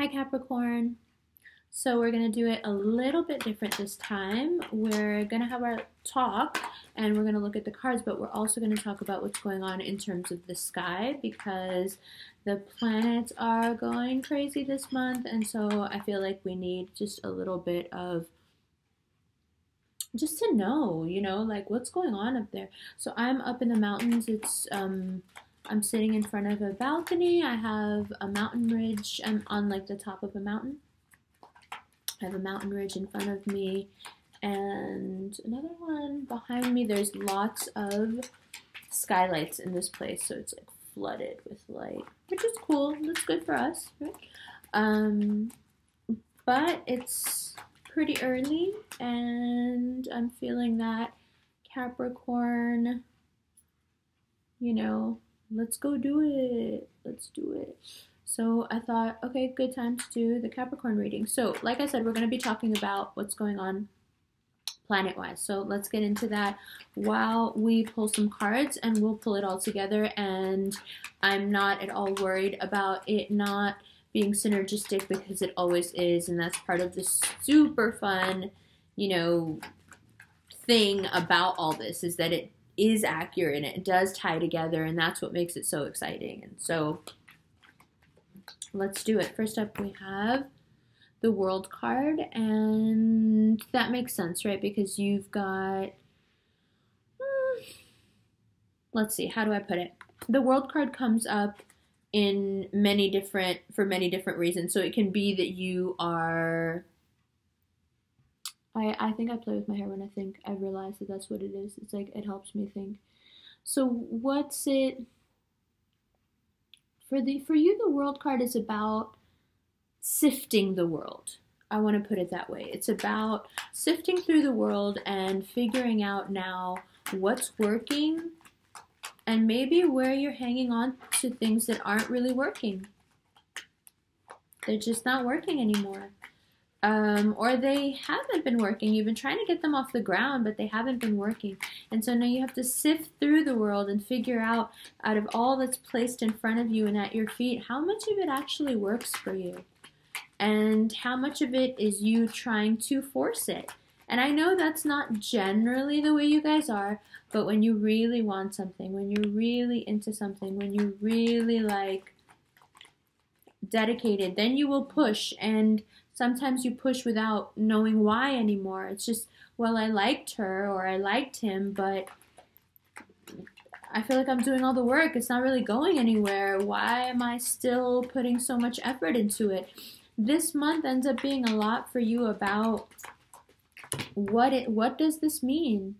Hi Capricorn. So we're going to do it a little bit different this time. We're going to have our talk and we're going to look at the cards, but we're also going to talk about what's going on in terms of the sky because the planets are going crazy this month, and so I feel like we need just a little bit of just to know, like what's going on up there. So I'm up in the mountains. I'm sitting in front of a balcony. I have a mountain ridge. I'm on like the top of a mountain. I have a mountain ridge in front of me and another one behind me. There's lots of skylights in this place, so it's like flooded with light, which is cool. That's good for us, right? But it's pretty early and I'm feeling that Capricorn, let's go do it. Let's do it. So I thought, okay, good time to do the Capricorn reading. So like I said, we're going to be talking about what's going on planet-wise. So let's get into that while we pull some cards, and we'll pull it all together. And I'm not at all worried about it not being synergistic because it always is, and that's part of the super fun, thing about all this is that it is accurate and it does tie together, and that's what makes it so exciting. And so let's do it. First up, we have the World card, and that makes sense, right? Because you've got, let's see, how do I put it? The World card comes up in for many different reasons. So it can be that you are, I think I play with my hair when I realize that that's what it is. It's like, it helps me think. So what's it, for you, the World card is about sifting the world. I want to put it that way. It's about sifting through the world and figuring out now what's working and maybe where you're hanging on to things that aren't really working. They're just not working anymore. Or they haven't been working. You've been trying to get them off the ground, but they haven't been working. And so now you have to sift through the world and figure out of all that's placed in front of you and at your feet, how much of it actually works for you. And how much of it is you trying to force it. And I know that's not generally the way you guys are, but when you really want something, when you're really into something, when you're really dedicated, then you will push. And sometimes you push without knowing why anymore. It's just, well, I liked her or I liked him, but I feel like I'm doing all the work. It's not really going anywhere. Why am I still putting so much effort into it? This month ends up being a lot for you about what does this mean?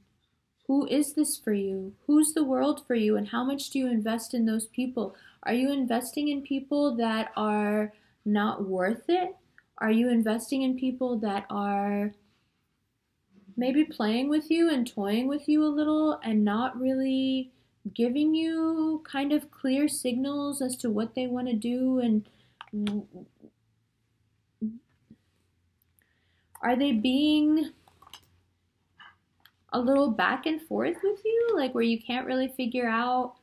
Who is this for you? Who's the world for you? And how much do you invest in those people? Are you investing in people that are not worth it? Are you investing in people that are maybe playing with you and toying with you a little and not really giving you kind of clear signals as to what they want to do? And are they being a little back and forth with you, like where you can't really figure out,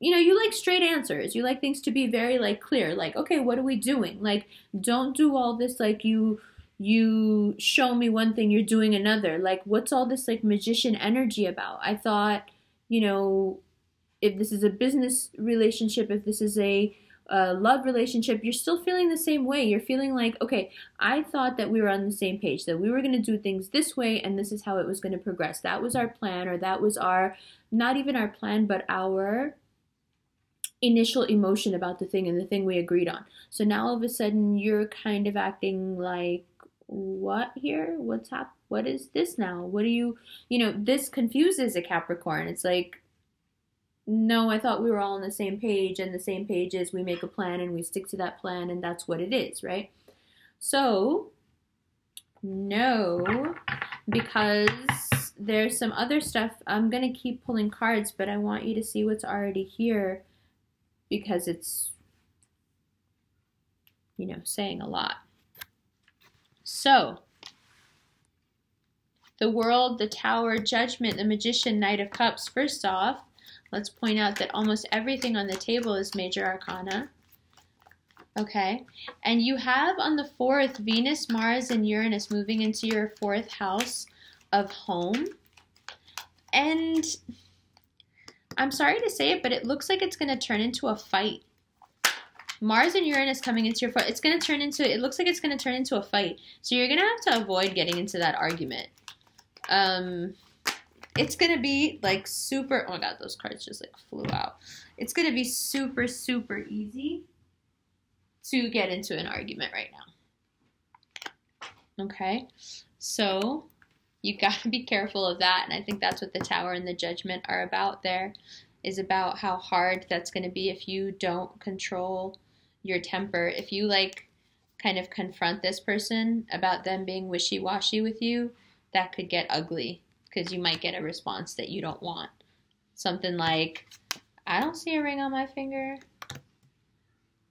you like straight answers. You like things to be very clear, like, okay, what are we doing? Like, don't do all this like you show me one thing, you're doing another. Like, what's all this magician energy about? I thought, if this is a business relationship, if this is a love relationship, you're still feeling the same way. You're feeling like, okay, I thought that we were on the same page, that we were going to do things this way and this is how it was going to progress. That was our plan, or that was not even our plan, but our initial emotion about the thing and the thing we agreed on. So now all of a sudden you're kind of acting like, what here? What is this now? What do you, this confuses a Capricorn. It's like, no, I thought we were all on the same page, and the same page is we make a plan and we stick to that plan, and that's what it is, right? So, no, because there's some other stuff. I'm going to keep pulling cards, but I want you to see what's already here because it's, saying a lot. So, the World, the Tower, Judgment, the Magician, Knight of Cups. First off, let's point out that almost everything on the table is major arcana. Okay. And you have on the 4th Venus, Mars, and Uranus moving into your 4th house of home. And I'm sorry to say it, but it looks like it's going to turn into a fight. Mars and Uranus coming into your 4th, it looks like it's going to turn into a fight. So you're going to have to avoid getting into that argument. It's going to be like super, oh my God, those cards just like flew out. It's going to be super, super easy to get into an argument right now. Okay, so you got to be careful of that, and I think that's what the Tower and the Judgment are about there, is about how hard that's going to be if you don't control your temper. If you like kind of confront this person about them being wishy-washy with you, that could get ugly because you might get a response that you don't want. Something like, I don't see a ring on my finger.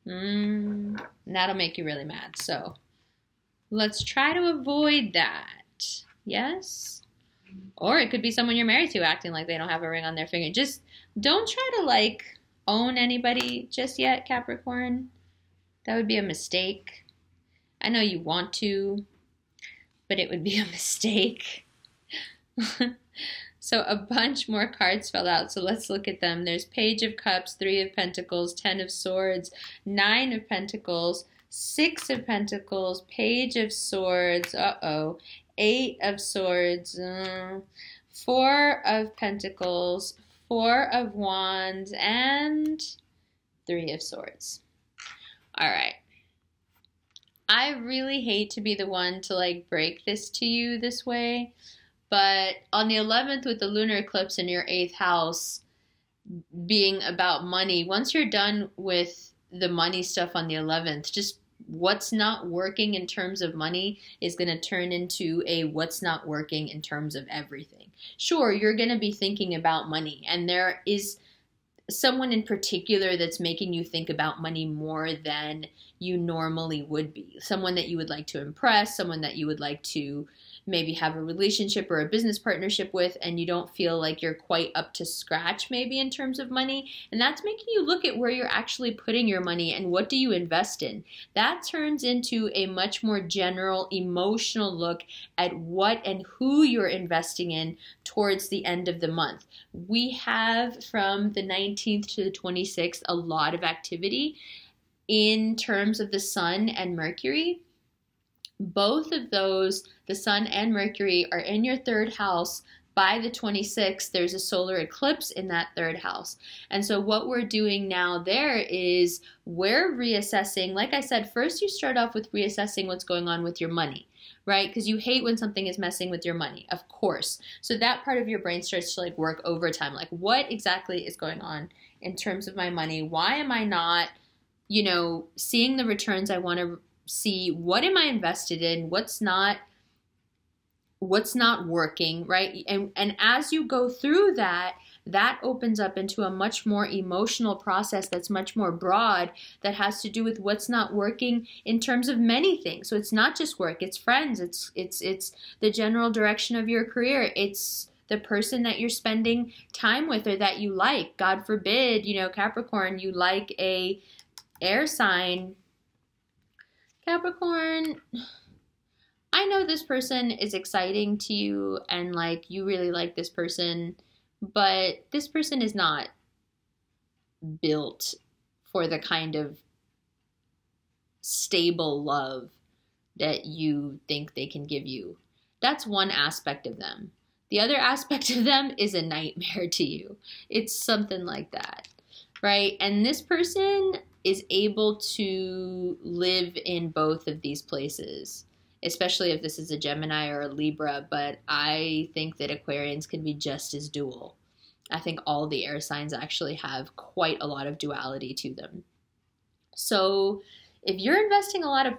That'll make you really mad. So let's try to avoid that. Yes? Or it could be someone you're married to acting like they don't have a ring on their finger. Just don't try to like own anybody just yet, Capricorn. That would be a mistake. I know you want to, but it would be a mistake. So a bunch more cards fell out, so let's look at them. There's Page of Cups, 3 of Pentacles, 10 of Swords, 9 of Pentacles, 6 of Pentacles, Page of Swords, 8 of Swords, 4 of Pentacles, 4 of Wands, and 3 of Swords. All right. I really hate to be the one to like break this to you this way, but on the 11th with the lunar eclipse in your 8th house being about money, once you're done with the money stuff on the 11th, just what's not working in terms of money is going to turn into a what's not working in terms of everything. Sure, you're going to be thinking about money, and there is someone in particular that's making you think about money more than you normally would be. Someone that you would like to impress, someone that you would like to maybe have a relationship or a business partnership with, and you don't feel like you're quite up to scratch maybe in terms of money. And that's making you look at where you're actually putting your money and what do you invest in. That turns into a much more general emotional look at what and who you're investing in towards the end of the month. We have from the 19th to the 26th a lot of activity in terms of the Sun and Mercury. Both of those, the Sun and Mercury, are in your 3rd house. By the 26th, there's a solar eclipse in that 3rd house. And so what we're doing now there is we're reassessing. Like I said, first you start off with reassessing what's going on with your money, right? Because you hate when something is messing with your money, of course. So that part of your brain starts to like work overtime. Like, what exactly is going on in terms of my money? Why am I not, seeing the returns I want to see? What am I invested in? What's not working, right? And as you go through that opens up into a much more emotional process that's much more broad, that has to do with what's not working in terms of many things. So it's not just work, it's friends, it's the general direction of your career, it's the person that you're spending time with or that you like. God forbid, Capricorn, you like a air sign. Capricorn, I know this person is exciting to you and like you really like this person, but this person is not built for the kind of stable love that you think they can give you. That's one aspect of them. The other aspect of them is a nightmare to you. It's something like that, right? And this person is able to live in both of these places, especially if this is a Gemini or a Libra, but I think that Aquarians can be just as dual. I think all the air signs actually have quite a lot of duality to them. So if you're investing a lot of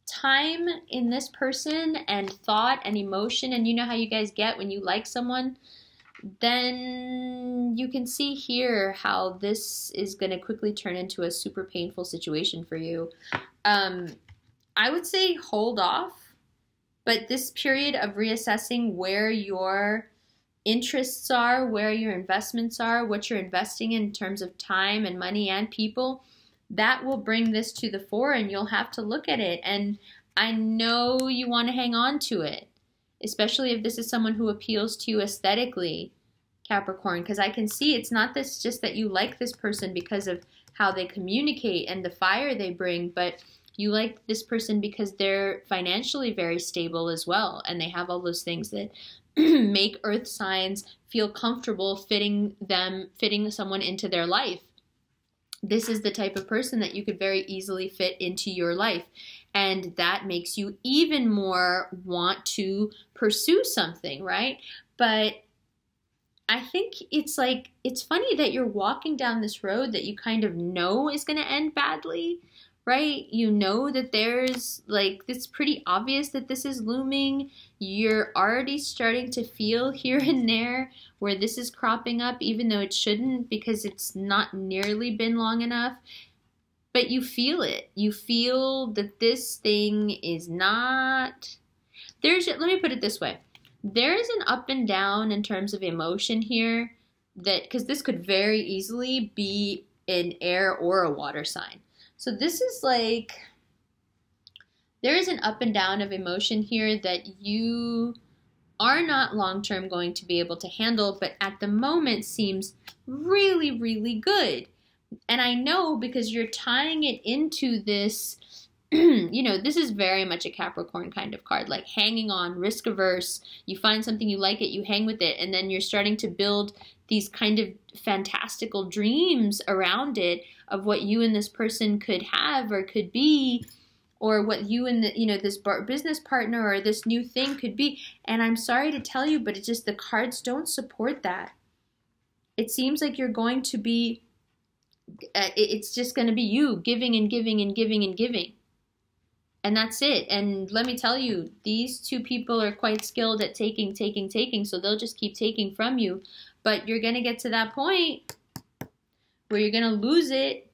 time in this person and thought and emotion, and you know how you guys get when you like someone, then you can see here how this is going to quickly turn into a super painful situation for you. I would say hold off, but this period of reassessing where your interests are, where your investments are, what you're investing in terms of time and money and people, that will bring this to the fore, and you'll have to look at it. And I know you want to hang on to it, especially if this is someone who appeals to you aesthetically, Capricorn, because I can see it's not this just that you like this person because of how they communicate and the fire they bring, but you like this person because they're financially very stable as well, and they have all those things that make earth signs feel comfortable fitting someone into their life. This is the type of person that you could very easily fit into your life, and that makes you even more want to pursue something, right? But I think it's like, it's funny that you're walking down this road that you kind of know is going to end badly, right? You know that there's like, it's pretty obvious that this is looming. You're already starting to feel here and there where this is cropping up, even though it shouldn't, because it's not nearly been long enough. But you feel it. You feel that this thing is not, let me put it this way. There is an up and down in terms of emotion here, that because this could very easily be an air or a water sign. So this is like, there is an up and down of emotion here that you are not long-term going to be able to handle, but at the moment seems really, really good. And I know because you're tying it into this, you know, this is very much a Capricorn kind of card, like hanging on, risk averse. You find something, you like it, you hang with it, and then you're starting to build these kind of fantastical dreams around it of what you and this person could have or could be, or what you and the, you know, this business partner or this new thing could be. And I'm sorry to tell you, but it's just the cards don't support that. It seems like you're going to be, it's just going to be you giving and giving and giving and giving. And that's it. And let me tell you, these two people are quite skilled at taking, so they'll just keep taking from you. But you're going to get to that point where you're going to lose it,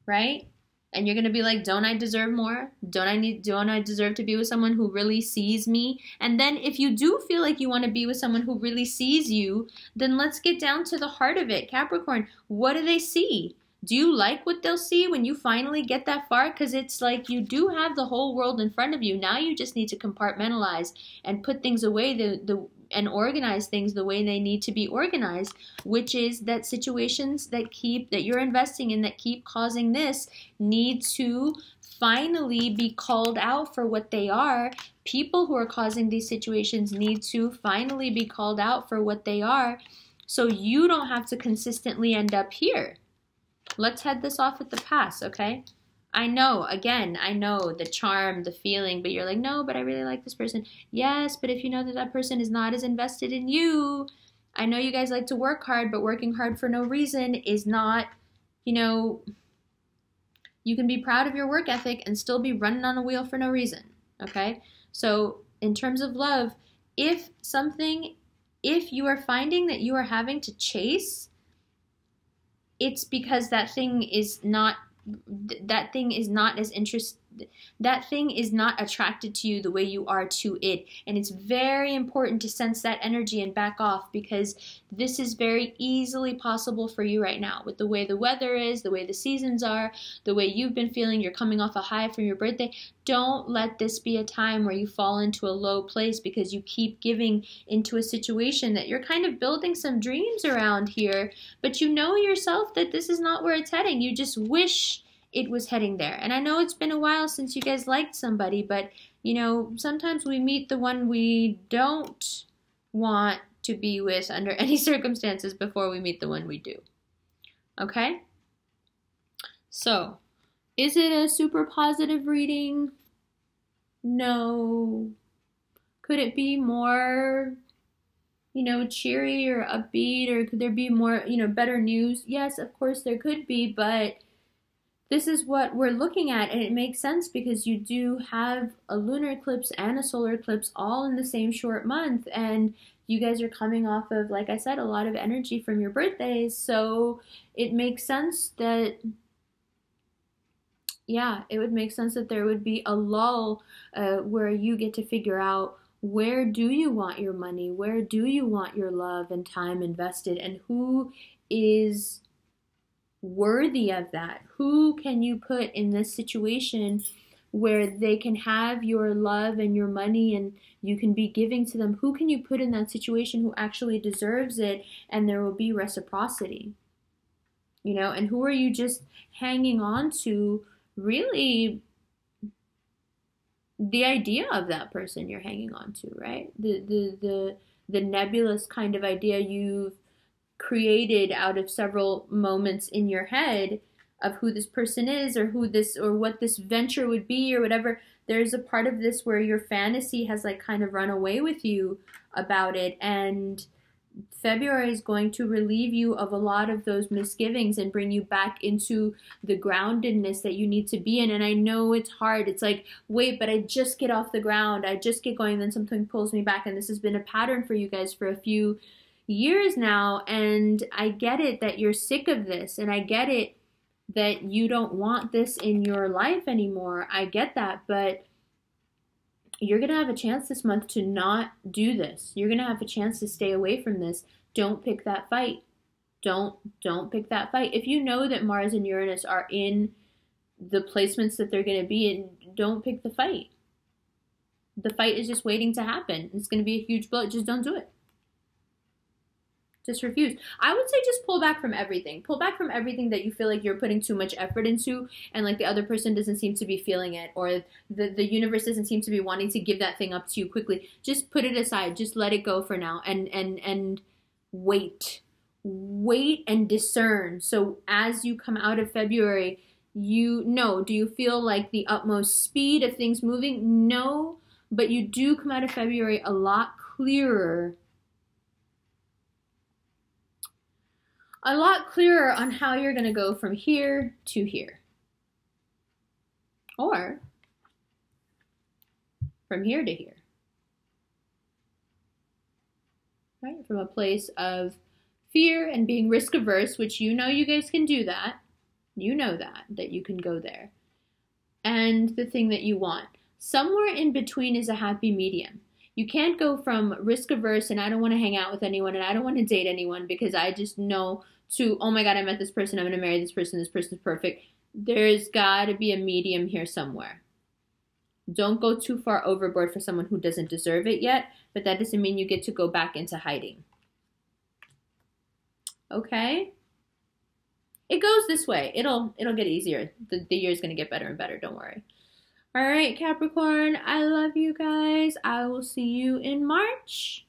right? And you're going to be like, don't I deserve more? Don't I deserve to be with someone who really sees me? And then if you do feel like you want to be with someone who really sees you, then let's get down to the heart of it. Capricorn, what do they see? Do you like what they'll see when you finally get that far? Because it's like you do have the whole world in front of you. Now you just need to compartmentalize and put things away and organize things the way they need to be organized, which is that situations that you're investing in that keep causing this need to finally be called out for what they are. People who are causing these situations need to finally be called out for what they are, so you don't have to consistently end up here. Let's head this off at the pass, okay? I know, again, I know the charm, the feeling, but you're like, no, but I really like this person. Yes, but if you know that that person is not as invested in you, I know you guys like to work hard, but working hard for no reason is not, you know, you can be proud of your work ethic and still be running on a wheel for no reason, okay? So in terms of love, if you are finding that you are having to chase, it's because that thing is not attracted to you the way you are to it. And it's very important to sense that energy and back off, because this is very easily possible for you right now with the way the weather is, the way the seasons are, the way you've been feeling. You're coming off a high from your birthday. Don't let this be a time where you fall into a low place because you keep giving into a situation that you're kind of building some dreams around here, but you know yourself that this is not where it's heading. You just wish it was heading there. And I know it's been a while since you guys liked somebody, but you know, sometimes we meet the one we don't want to be with under any circumstances before we meet the one we do. Okay? So, is it a super positive reading? No. Could it be more, you know, cheery or upbeat, or could there be more, you know, better news? Yes, of course there could be, but this is what we're looking at, and it makes sense because you do have a lunar eclipse and a solar eclipse all in the same short month, and you guys are coming off of, like I said, a lot of energy from your birthdays, so it makes sense that, yeah, it would make sense that there would be a lull where you get to figure out, where do you want your money? Where do you want your love and time invested? And who is worthy of that? Who can you put in this situation where they can have your love and your money and you can be giving to them? Who can you put in that situation who actually deserves it and there will be reciprocity? And who are you just hanging on to? Really, the idea of that person you're hanging on to, right? The nebulous kind of idea you've created out of several moments in your head of who this person is or who this or what this venture would be or whatever. There's a part of this where your fantasy has like kind of run away with you about it, and February is going to relieve you of a lot of those misgivings and bring you back into the groundedness that you need to be in. And I know it's hard. It's like, wait, but I just get off the ground. I just get going, then something pulls me back. And this has been a pattern for you guys for a few years now. And I get it that you're sick of this. And I get it that you don't want this in your life anymore. I get that. But you're going to have a chance this month to not do this. You're going to have a chance to stay away from this. Don't pick that fight. Don't pick that fight. If you know that Mars and Uranus are in the placements that they're going to be in, don't pick the fight. The fight is just waiting to happen. It's going to be a huge blow. Just don't do it. Just refuse. I would say just pull back from everything. Pull back from everything that you feel like you're putting too much effort into and like the other person doesn't seem to be feeling it or the universe doesn't seem to be wanting to give that thing up to you quickly. Just put it aside. Just let it go for now and wait. Wait and discern. So as you come out of February, do you feel like the utmost speed of things moving? No, but you do come out of February a lot clearer on how you're going to go from here to here. Or from here to here. Right? From a place of fear and being risk averse, which you guys can do that. You know that you can go there. And the thing that you want. Somewhere in between is a happy medium. You can't go from risk averse and I don't want to hang out with anyone and I don't want to date anyone because I just know to, oh my God, I met this person, I'm going to marry this person's perfect. There's got to be a medium here somewhere. Don't go too far overboard for someone who doesn't deserve it yet, but that doesn't mean you get to go back into hiding. Okay? It goes this way. It'll get easier. The year's going to get better and better, don't worry. All right, Capricorn, I love you guys. I will see you in March.